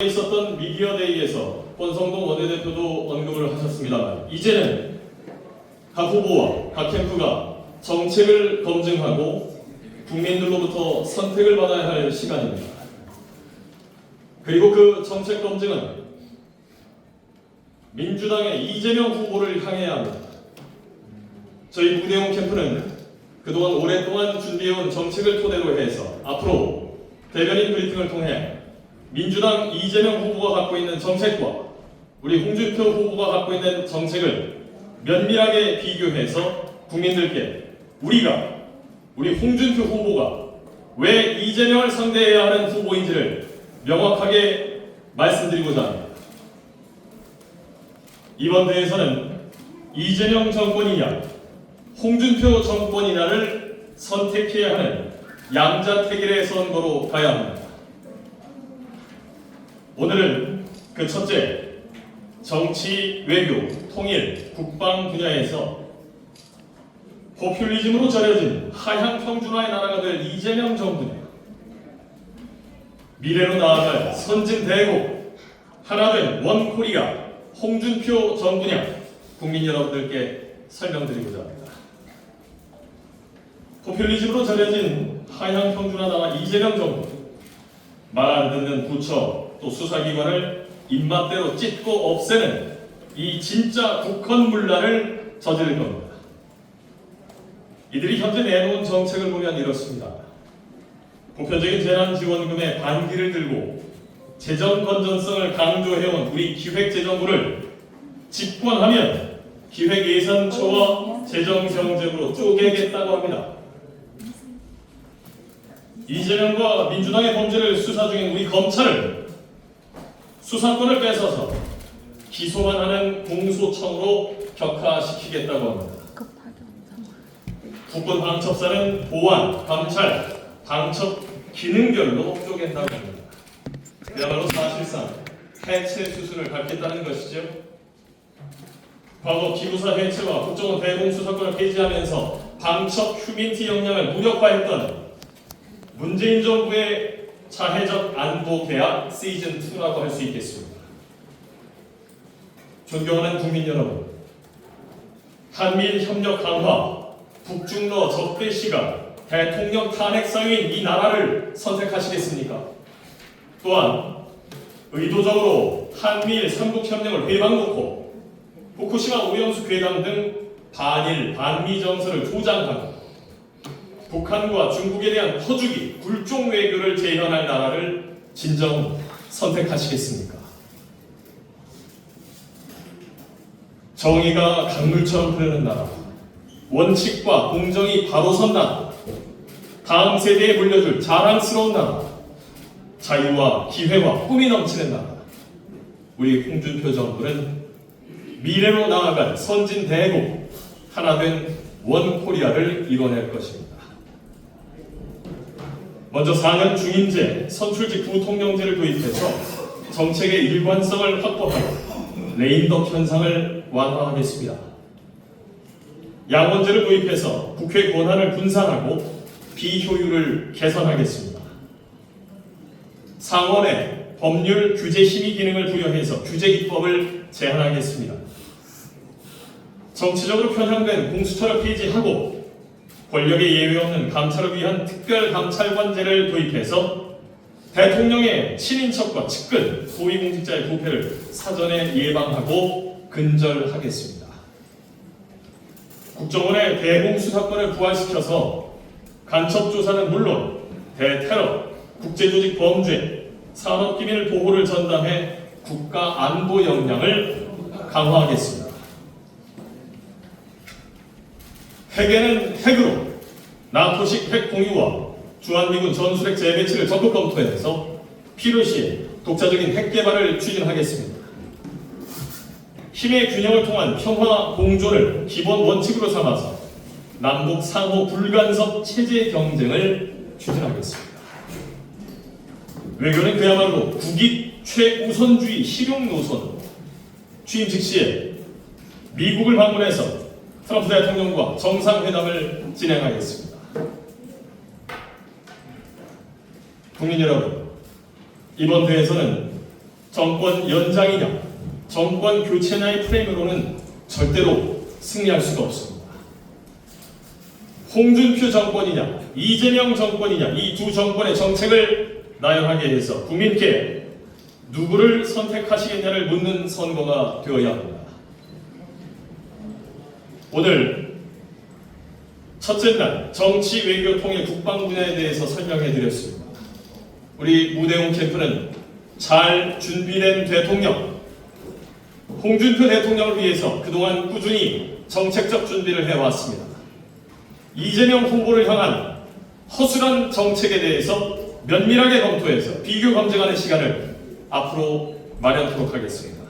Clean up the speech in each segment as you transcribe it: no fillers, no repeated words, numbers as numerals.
있었던 미디어데이에서 권성동 원내대표도 언급을 하셨습니다만, 이제는 각 후보와 각 캠프가 정책을 검증하고 국민들로부터 선택을 받아야 할 시간입니다. 그리고 그 정책 검증은 민주당의 이재명 후보를 향해야 합니다. 저희 부대원 캠프는 그동안 오랫동안 준비해온 정책을 토대로 해서 앞으로 대변인 브리핑을 통해 민주당 이재명 후보가 갖고 있는 정책과 우리 홍준표 후보가 갖고 있는 정책을 면밀하게 비교해서 국민들께 우리 홍준표 후보가 왜 이재명을 상대해야 하는 후보인지를 명확하게 말씀드리고자 합니다. 이번 대회에서는 이재명 정권이냐 홍준표 정권이냐를 선택해야 하는 양자택일의 선거로 가야 합니다. 오늘은 그 첫째, 정치, 외교, 통일, 국방 분야에서 포퓰리즘으로 절여진 하향 평준화의 나라가 될 이재명 정부냐, 미래로 나아갈 선진대국, 하나된 원코리아, 홍준표 정부냐, 국민 여러분들께 설명드리고자 합니다. 포퓰리즘으로 절여진 하향 평준화 나라 이재명 정부, 말 안 듣는 부처 또 수사기관을 입맛대로 찢고 없애는 이 진짜 국헌문란을 저지를 겁니다. 이들이 현재 내놓은 정책을 보면 이렇습니다. 보편적인 재난지원금의 반기를 들고 재정 건전성을 강조해온 우리 기획재정부를 집권하면 기획예산처와 재정경제부로 쪼개겠다고 합니다. 이재명과 민주당의 범죄를 수사 중인 우리 검찰을 수사권을 뺏어서 기소만 하는 공소청으로 격화시키겠다고 합니다. 국군 방첩사는 보안, 감찰, 방첩 기능별로 쪼갠다고 합니다. 그야말로 사실상 해체 수순을 밟겠다는 것이죠. 과거 기부사 해체와 국정원 대공수사권을 폐지하면서 방첩 휴민티 역량을 무력화했던 문재인 정부의 자해적 안보 계약 시즌2라고 할 수 있겠습니다. 존경하는 국민 여러분, 한미일 협력 강화, 북중러 적대 시각, 대통령 탄핵 사유인 이 나라를 선택하시겠습니까? 또한 의도적으로 한미일 삼국협력을 회방놓고 후쿠시마 오염수 괴담 등 반일, 반미 정서를 조장하고 북한과 중국에 대한 퍼주기, 굴종 외교를 재현할 나라를 진정 선택하시겠습니까? 정의가 강물처럼 흐르는 나라, 원칙과 공정이 바로 선 나라, 다음 세대에 물려줄 자랑스러운 나라, 자유와 기회와 꿈이 넘치는 나라, 우리 홍준표 정부는 미래로 나아갈 선진대국, 하나된 원코리아를 이뤄낼 것입니다. 먼저 4년 중임제, 선출직 부통령제를 도입해서 정책의 일관성을 확보하고 레임덕 현상을 완화하겠습니다. 양원제를 도입해서 국회 권한을 분산하고 비효율을 개선하겠습니다. 상원에 법률 규제 심의 기능을 부여해서 규제 기법을 제한하겠습니다. 정치적으로 편향된 공수처를 폐지하고 권력의 예외 없는 감찰을 위한 특별감찰관제를 도입해서 대통령의 친인척과 측근, 고위공직자의 부패를 사전에 예방하고 근절하겠습니다. 국정원의 대공수사권을 부활시켜서 간첩조사는 물론 대테러, 국제조직 범죄, 산업기밀 보호를 전담해 국가 안보 역량을 강화하겠습니다. 핵에는 핵으로 나토식 핵 공유와 주한미군 전술핵 재배치를 적극 검토해서 필요시에 독자적인 핵 개발을 추진하겠습니다. 힘의 균형을 통한 평화 공존을 기본 원칙으로 삼아서 남북 상호 불간섭 체제 경쟁을 추진하겠습니다. 외교는 그야말로 국익 최우선주의 실용 노선, 취임 즉시에 미국을 방문해서 트럼프 대통령과 정상회담을 진행하겠습니다. 국민 여러분, 이번 대회에서는 정권 연장이냐, 정권 교체냐의 프레임으로는 절대로 승리할 수가 없습니다. 홍준표 정권이냐, 이재명 정권이냐, 이 두 정권의 정책을 나열하게 해서 국민께 누구를 선택하시겠냐를 묻는 선거가 되어야 합니다. 오늘 첫째 날 정치, 외교, 통일, 국방 분야에 대해서 설명해 드렸습니다. 우리 무대웅 캠프는 잘 준비된 대통령, 홍준표 대통령을 위해서 그동안 꾸준히 정책적 준비를 해왔습니다. 이재명 후보를 향한 허술한 정책에 대해서 면밀하게 검토해서 비교 검증하는 시간을 앞으로 마련하도록 하겠습니다.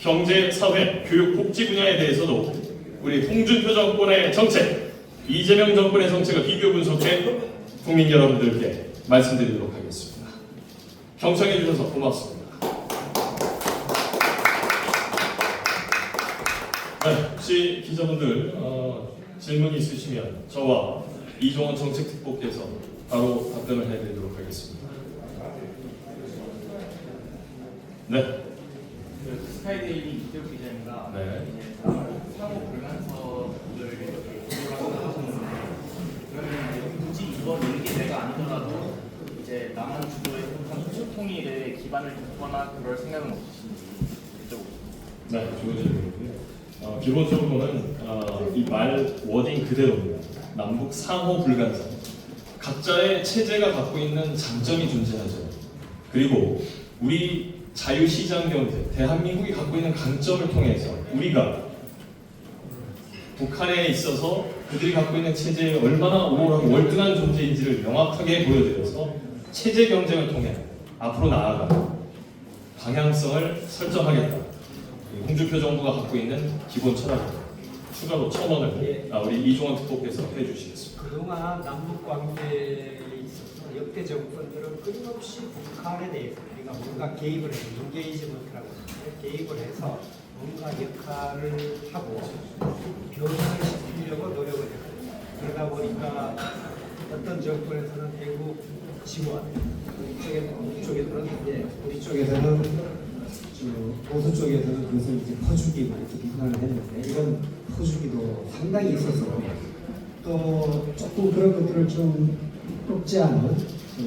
경제, 사회, 교육, 복지 분야에 대해서도 우리 홍준표 정권의 정책, 이재명 정권의 정책을 비교 분석해 국민 여러분들께 말씀드리도록 하겠습니다. 경청해 주셔서 고맙습니다. 네, 혹시 기자분들 질문이 있으시면 저와 이종원 정책특보께서 바로 답변을 해드리도록 하겠습니다. 네. 스카이데일리 이태욱 기자입니다. 네. 상호 불간섭을 이렇게 하셨는데 그러면 굳이 이번 임기제가 아니더라도 이제 남한 주도의 한국 통일에 기반을 뒀거나 그럴 생각은 없으신지 여쭤보겠습니다. 네, 좋은 질문이고요. 기본적으로는 이 말 워딩 그대로입니다. 남북 상호 불간섭. 각자의 체제가 갖고 있는 장점이 존재하죠. 그리고 우리 자유시장 경제, 대한민국이 갖고 있는 강점을 통해서 우리가 북한에 있어서 그들이 갖고 있는 체제에 얼마나 우월하고 월등한 존재인지를 명확하게 보여드려서 체제 경쟁을 통해 앞으로 나아가 방향성을 설정하겠다. 홍준표 정부가 갖고 있는 기본 철학입니다. 추가로 첨언을 우리 이종원 특보께서 해주시겠습니다. 그동안 남북 관계에 있어서 역대 정권들은 끊임없이 북한에 대해서 우리가 뭔가 개입을 해서 인게이지먼트라고 하는데 개입을 해서 뭔가 역할을 하고 변화를 시키려고 노력을 했거든요. 그러다 보니까 어떤 정권에서는 대구 지원, 이쪽에서는 우리 쪽에서는 보수 쪽에서는 그것을 이제 퍼주기 이렇게 비판을 했는데 이런 퍼주기도 상당히 있어서 또 조금 그런 것들을 좀 꼽지 않은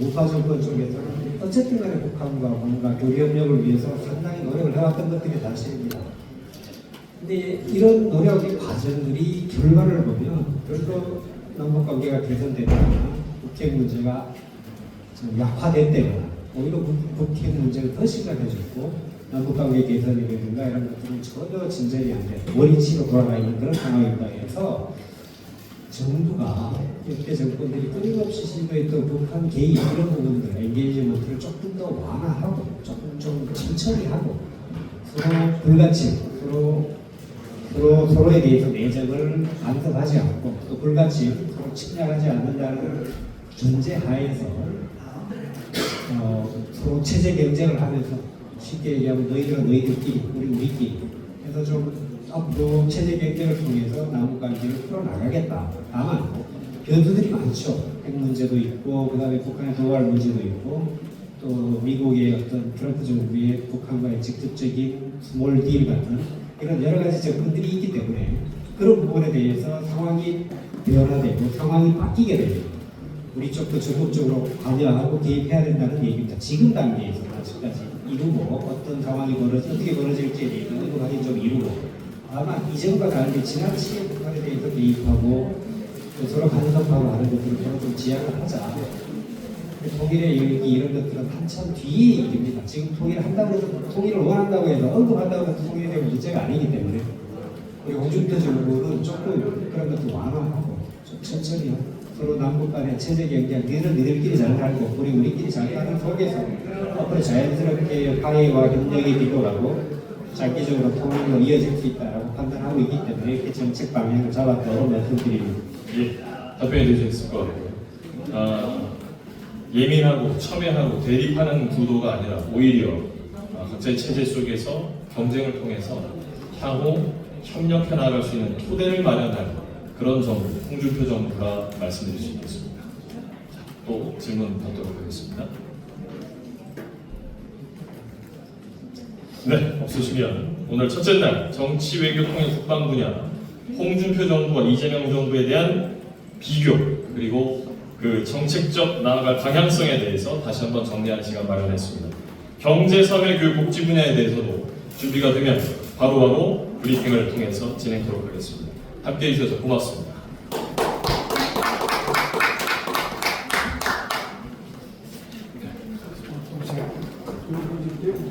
우파 정권 쪽에서는 어쨌든 간에 북한과 뭔가 교류 협력을 위해서 상당히 노력을 해왔던 것들이 사실입니다. 근데 이런 노력의 과정들이 결과를 보면 별로 남북관계가 개선되거나 북핵 문제가 좀 약화됐다거나 오히려 북핵 문제가 더 심각해졌고 남북관계 개선이라든가 이런 것들은 전혀 진전이 안 돼 원위치로 돌아가 있는 그런 상황이다 해서 정부가 역대 정권들이 끊임없이 시도했던 북한 개입 이런 부분들 엔게이지먼트를 조금 더 완화하고 조금 좀 천천히 하고 서로 불같이 서로에 대해서 내정을 간섭하지 않고 또 불같이 서로 침략하지 않는다는 전제 하에서 서로 체제 경쟁을 하면서 쉽게 얘기하면 너희들은 너희들끼리 우리끼리 해서 좀 앞으로 체제 경쟁을 통해서 남북관계를 풀어나가겠다. 다만 변수들이 많죠. 핵 문제도 있고 그다음에 북한의 도발 문제도 있고 또 미국의 어떤 트럼프 정부의 북한과의 직접적인 스몰 딜 같은 이런 여러 가지 접근들이 있기 때문에 그런 부분에 대해서 상황이 변화되고 상황이 바뀌게 되면 우리 쪽도 적극적으로 관여하고 개입해야 된다는 얘기입니다. 지금 단계에서 아직까지 이루고 어떤 상황이 어떻게 벌어질지에 대해서 의논하기 좀 이루고 다만 이전과 달리 지나치게 북한에 대해서 개입하고 또 서로 간섭하고 하는 것들을 서로 좀 지양을 하자. 통일의 영역이 이런 것들은 한참 뒤의 일입니다. 지금 통일을 한다고 해서 통일을 원한다고 해서 언급한다고 해서 통일에 대한 문제가 아니기 때문에 우리 홍준표 정부는 조금 그런 것도 완화하고 좀 천천히 서로 남북 간의 체제 경쟁 니들끼리 잘 살고 우리끼리 잘 사는 속에서 앞으로 자연스럽게 화해와 협력이 되돌아가고 장기적으로 통일로 이어질 수 있다고 판단하고 있기 때문에 이렇게 정책 방향을 잡았다고 말씀드립니다. 예, 답변해 주셨을 것 같고요. 예민하고 첨예하고 대립하는 구도가 아니라 오히려 각자의 체제 속에서 경쟁을 통해서 향후 협력해 나갈 수 있는 토대를 마련할 그런 정부, 홍준표 정부가 말씀드릴 수 있겠습니다. 또 질문 받도록 하겠습니다. 네, 없으시면 오늘 첫째 날 정치, 외교, 통일, 국방 분야 홍준표 정부와 이재명 정부에 대한 비교 그리고 그 정책적 나아갈 방향성에 대해서 다시 한번 정리하는 시간 마련했습니다. 경제, 사회, 교육, 복지 분야에 대해서도 준비가 되면 바로바로 브리핑을 통해서 진행하도록 하겠습니다. 함께해 주셔서 고맙습니다.